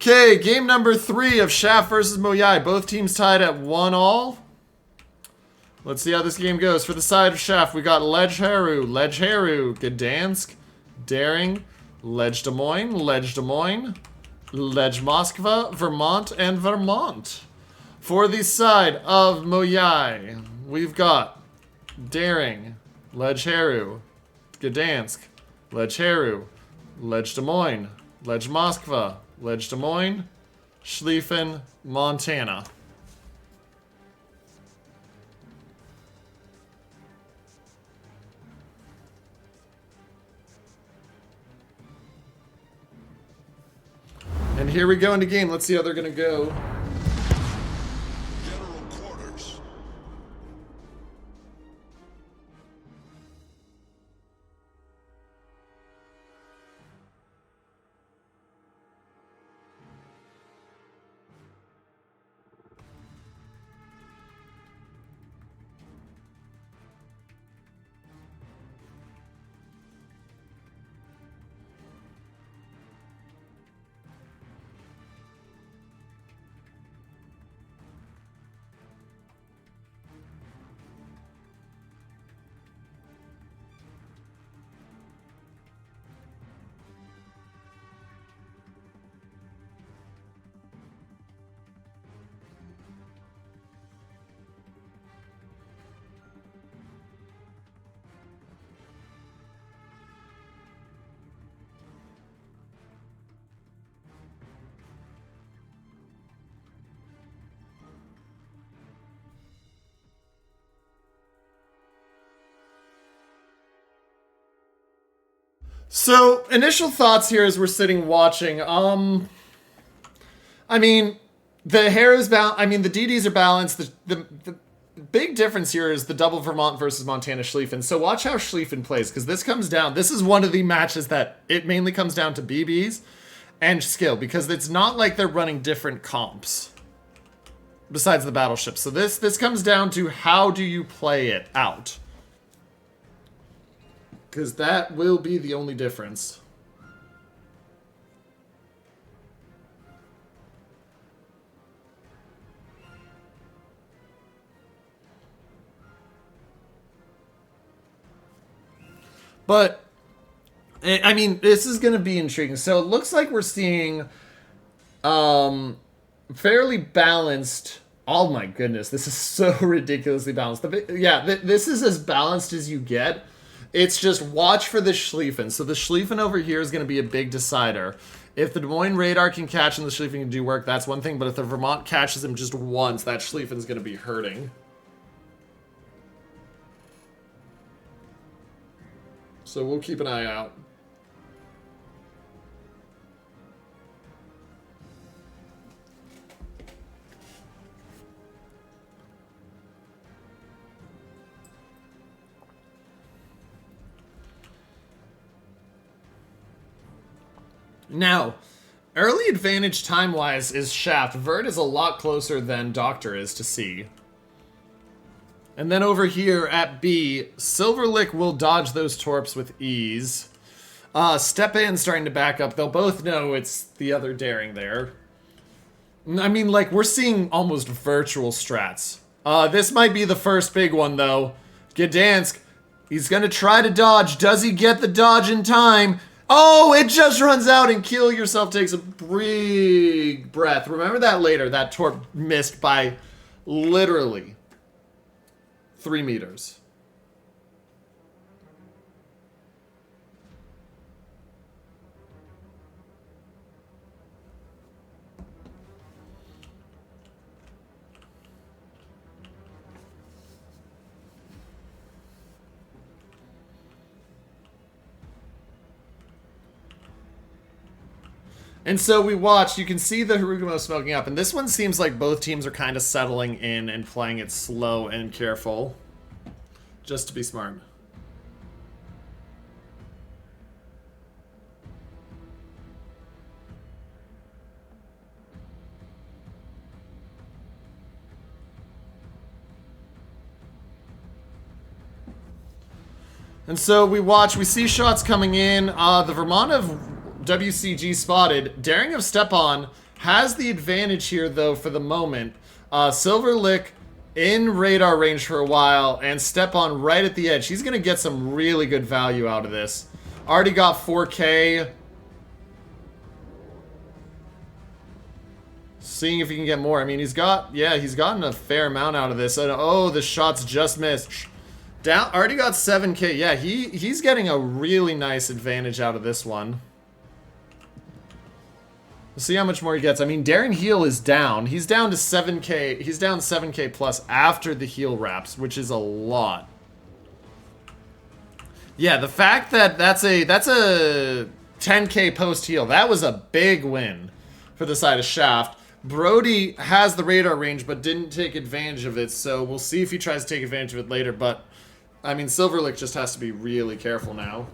Okay, game number 3 of Shaft versus MOYAI. Both teams tied at 1-all. Let's see how this game goes. For the side of Shaft, we got Ledge-Haru, Gdansk, Daring, Ledge Des Moines, Ledge Moskva, Vermont, and Vermont. For the side of MOYAI, we've got Daring, Ledge-Haru, Gdansk, Ledge-Haru, Ledge Des Moines, Ledge Moskva, Ledge Des Moines, Schlieffen, Montana. And here we go into game. Let's see how they're going to go. General quarters. So, initial thoughts here as we're sitting watching. I mean, the hair is balanced. I mean, the DDs are balanced. The big difference here is the double Vermont versus Montana Schlieffen. So watch how Schlieffen plays, because this comes down. This is one of the matches that it mainly comes down to BBs and skill, because it's not like they're running different comps besides the battleship. So this comes down to how do you play it out. Because that will be the only difference. But, I mean, this is going to be intriguing. So it looks like we're seeing fairly balanced. Oh my goodness, this is so ridiculously balanced. This is as balanced as you get. It's just watch for the Schlieffen. So the Schlieffen over here is going to be a big decider. If the Des Moines radar can catch and the Schlieffen can do work, that's one thing. But if the Vermont catches him just once, that Schlieffen is going to be hurting. So we'll keep an eye out. Now, early advantage time-wise is Shaft. Vert is a lot closer than Doctor is to C. And then over here at B, Silverlick will dodge those torps with ease. Stepan's starting to back up. They'll both know it's the other Daring there. I mean, like, we're seeing almost virtual strats. This might be the first big one, though. Gdansk, he's going to try to dodge. Does he get the dodge in time? Oh, it just runs out, and Kill Yourself takes a big breath. Remember that later. That torp missed by literally 3 meters. And so we watched, you can see the Harugumo smoking up, and this one seems like both teams are kind of settling in and playing it slow and careful. Just to be smart. And so we watch, we see shots coming in. The Vermont of WCG spotted. Daring of Stepan has the advantage here, though, for the moment. Silverlick in radar range for a while, and Step On right at the edge. He's going to get some really good value out of this. Already got 4K. Seeing if he can get more. I mean, he's gotten a fair amount out of this. And, oh, the shots just missed. Down, already got 7K. Yeah, he's getting a really nice advantage out of this one. We'll see how much more he gets. I mean, Daring Heal is down. He's down to 7K. He's down 7K plus after the heal wraps, which is a lot. Yeah, the fact that that's a 10K post heal, that was a big win for the side of Shaft. Brody has the radar range, but didn't take advantage of it, so we'll see if he tries to take advantage of it later, but, I mean, Silverlick just has to be really careful now.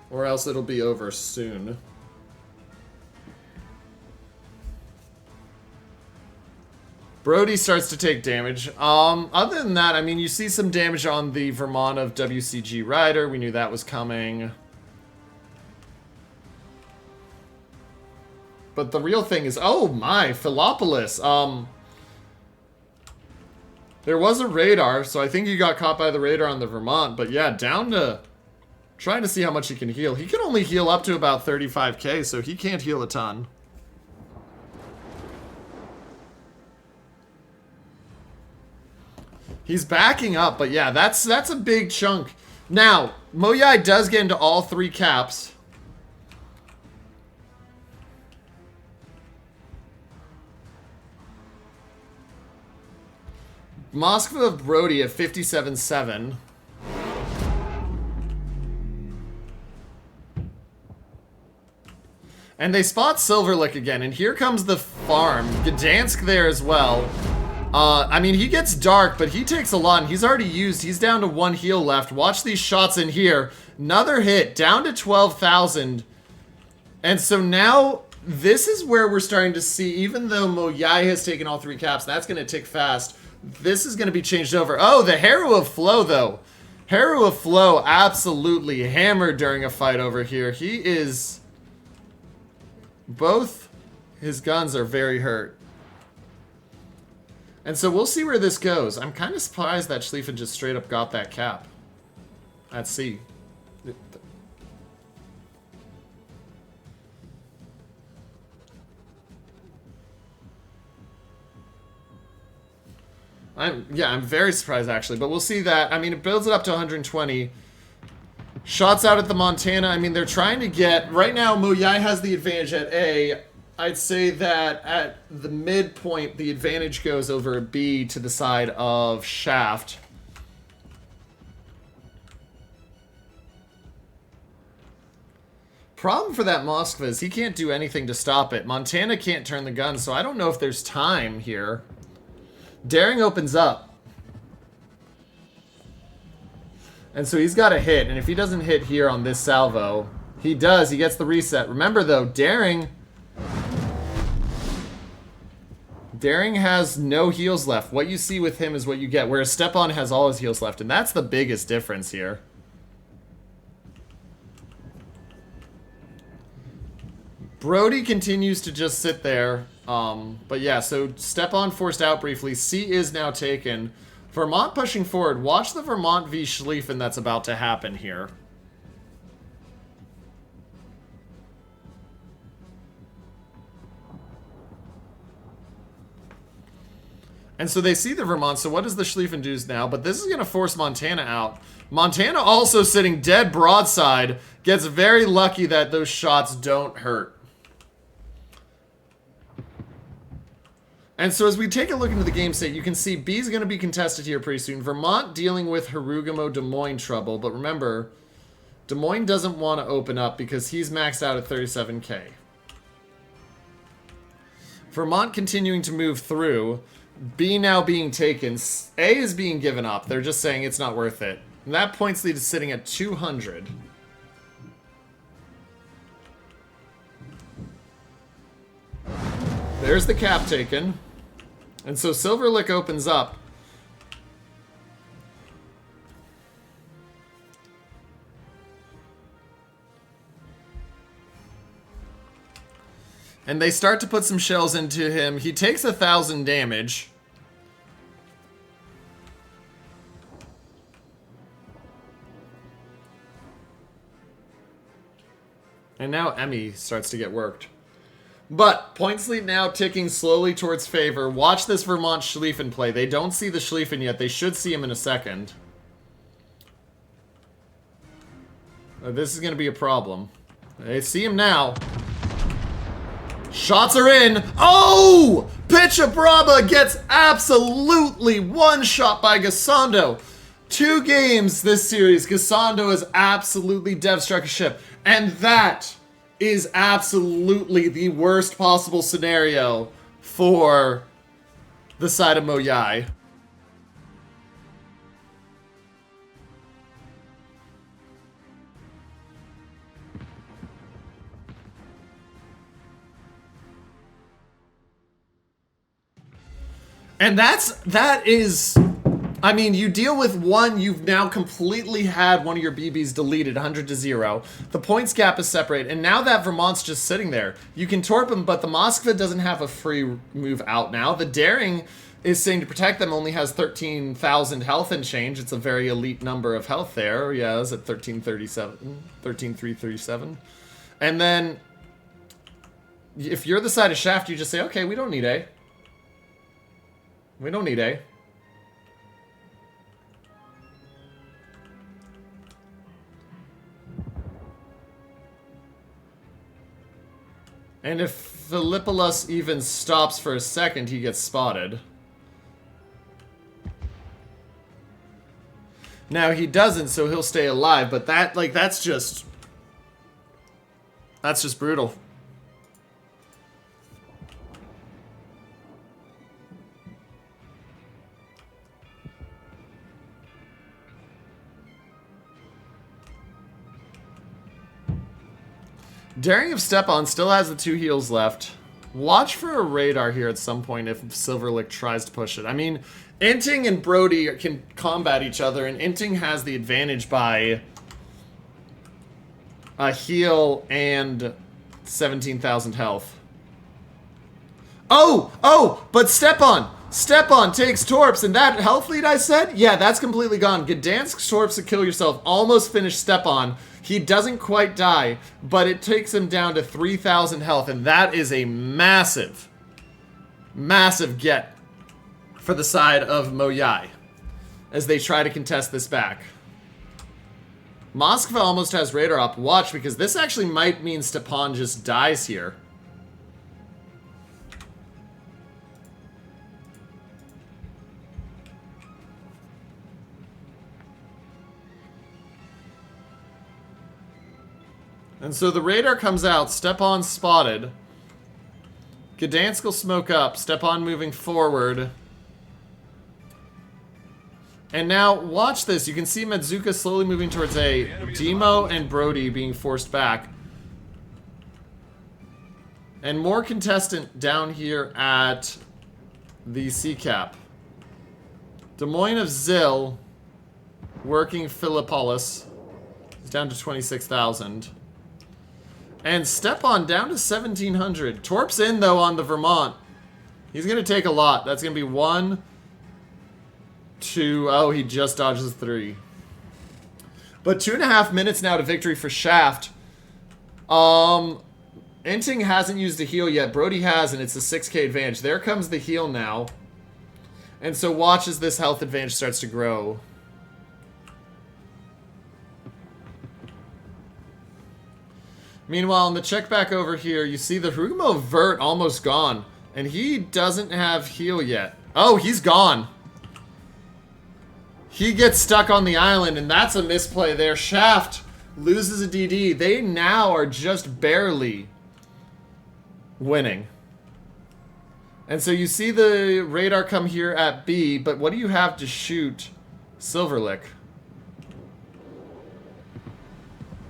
Or else it'll be over soon. Brody starts to take damage. Other than that, I mean, you see some damage on the Vermont of WCG Rider. We knew that was coming. But the real thing is, oh my, Philopolis. There was a radar, so I think he got caught by the radar on the Vermont. But yeah, down to trying to see how much he can heal. He can only heal up to about 35K, so he can't heal a ton. He's backing up, but yeah, that's a big chunk. Now, MOYAI does get into all 3 caps. Moskva of Brody at 57.7. And they spot Silverlick again, and here comes the farm. Gdansk there as well. I mean, he gets dark, but he takes a lot, and he's already used. He's down to 1 heal left. Watch these shots in here. Another hit, down to 12,000. And so now, this is where we're starting to see, even though MOYAI has taken all 3 caps, that's going to tick fast. This is going to be changed over. Oh, the Harrow of Flow, though. Harrow of Flow absolutely hammered during a fight over here. He is... Both his guns are very hurt. And so we'll see where this goes. I'm kind of surprised that Schlieffen just straight up got that cap at C. I'm very surprised actually, but we'll see that. I mean, it builds it up to 120. Shots out at the Montana. I mean, they're trying to get... Right now, MOYAI has the advantage at A. I'd say that at the midpoint, the advantage goes over B to the side of Shaft. Problem for that Moskva is he can't do anything to stop it. Montana can't turn the gun, so I don't know if there's time here. Daring opens up. And so he's got a hit, and if he doesn't hit here on this salvo, he does, he gets the reset. Remember though, Daring has no heals left. What you see with him is what you get, whereas Step On has all his heals left, and that's the biggest difference here. Brody continues to just sit there, but yeah, so Step On forced out briefly. C is now taken. Vermont pushing forward. Watch the Vermont v. Schlieffen that's about to happen here. And so they see the Vermont, so what does the Schlieffen do now? But this is going to force Montana out. Montana also sitting dead broadside. Gets very lucky that those shots don't hurt. And so as we take a look into the game state, you can see B's going to be contested here pretty soon. Vermont dealing with Harugamo Des Moines trouble. But remember, Des Moines doesn't want to open up because he's maxed out at 37K. Vermont continuing to move through. B now being taken. A is being given up. They're just saying it's not worth it. And that points lead is sitting at 200. There's the cap taken. And so Silverlick opens up. And they start to put some shells into him. He takes 1,000 damage. And now Emmy starts to get worked. But points lead now ticking slowly towards favor. Watch this Vermont Schlieffen play. They don't see the Schlieffen yet. They should see him in a second. This is going to be a problem. They see him now. Shots are in. Oh! Pichabraba gets absolutely one shot by Gasondo. 2 games this series. Gasondo has absolutely dev-struck a ship. And that is absolutely the worst possible scenario for the side of MOYAI. And that is, I mean, you deal with one, you've now completely had one of your BBs deleted, 100-0. The points gap is separate, and now that Vermont's just sitting there. You can torp him, but the Moskva doesn't have a free move out now. The Daring is saying to protect them only has 13,000 health and change. It's a very elite number of health there. Yeah, it's at 13,337. And then, if you're the side of Shaft, you just say, okay, we don't need A. We don't need A. And if Philippolus even stops for a second, he gets spotted. Now he doesn't, so he'll stay alive, but that, like, that's just brutal. Daring of Stepan still has the 2 heals left. Watch for a radar here at some point if Silverlick tries to push it. I mean, Inting and Brody can combat each other, and Inting has the advantage by a heal and 17,000 health. Oh, but Stepan takes Torps, and that health lead I said? Yeah, that's completely gone. Gdansk Torps to kill yourself almost finished Stepan. He doesn't quite die, but it takes him down to 3,000 health, and that is a massive, massive get for the side of MOYAI as they try to contest this back. Moskva almost has radar up. Watch, because this actually might mean Stepan just dies here. And so the radar comes out, Stepan spotted. Gdansk will smoke up, Stepan moving forward. And now, watch this, you can see Medzuka slowly moving towards A. Demo and Brody being forced back. And more contestant down here at the C-cap. Des Moines of Zill working Philippolis. He's down to 26,000. And Stepan down to 1,700. Torp's in, though, on the Vermont. He's going to take a lot. That's going to be 1, 2... Oh, he just dodges 3. But 2.5 minutes now to victory for Shaft. Inting hasn't used a heal yet. Brody has, and it's a 6k advantage. There comes the heal now. And so watch as this health advantage starts to grow. Meanwhile, in the check back over here, you see the Rumo Vert almost gone. And he doesn't have heal yet. Oh, he's gone. He gets stuck on the island, and that's a misplay there. Shaft loses a DD. They now are just barely winning. And so you see the radar come here at B, but what do you have to shoot Silverlick?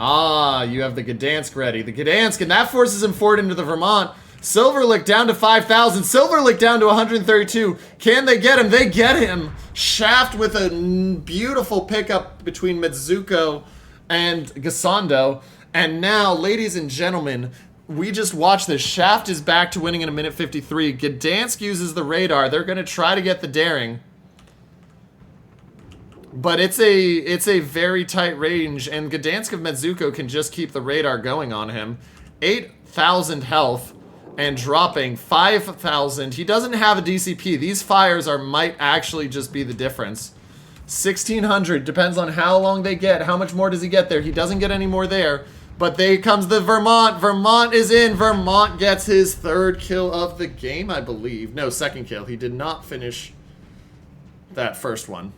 Ah, you have the Gdansk ready. The Gdansk, and that forces him forward into the Vermont. Silverlick down to 5,000. Silverlick down to 132. Can they get him? They get him. Shaft with a beautiful pickup between Medzuko and Gasondo. And now, ladies and gentlemen, we just watched this. Shaft is back to winning in a minute 53. Gdansk uses the radar. They're going to try to get the daring. But it's a very tight range, and Gdansk of Metzuko can just keep the radar going on him. 8,000 health and dropping 5,000. He doesn't have a DCP. These fires might actually just be the difference. 1,600 depends on how long they get. How much more does he get there? He doesn't get any more there. But there comes the Vermont. Vermont is in. Vermont gets his 3rd kill of the game, I believe. No, 2nd kill. He did not finish that first one.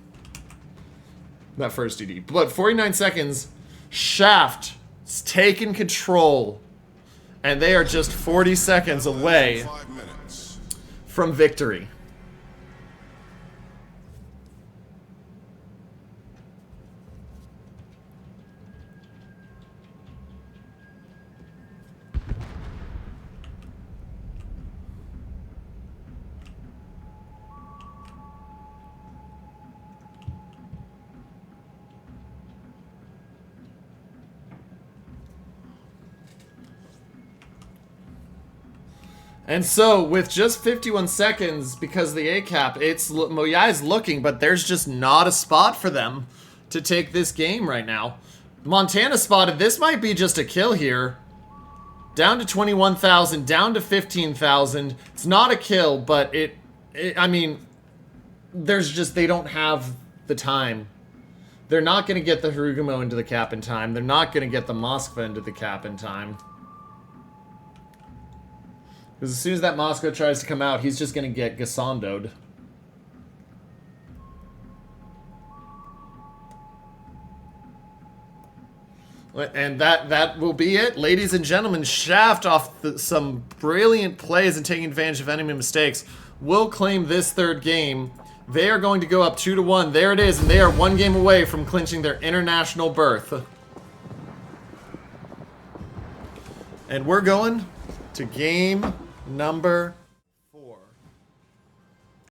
That first DD. But 49 seconds. Shaft is taking control. And they are just 40 seconds away from victory. And so, with just 51 seconds, because of the A-cap, MOYAI's looking, but there's just not a spot for them to take this game right now. Montana spotted. This might be just a kill here. Down to 21,000, down to 15,000. It's not a kill, but I mean, they don't have the time. They're not going to get the Harugumo into the cap in time. They're not going to get the Moskva into the cap in time. Because as soon as that Moscow tries to come out, he's just going to get Gasandoed. And that will be it. Ladies and gentlemen, Shaft, off some brilliant plays and taking advantage of enemy mistakes, will claim this 3rd game. They are going to go up 2-1. There it is, and they are 1 game away from clinching their international berth. And we're going to game number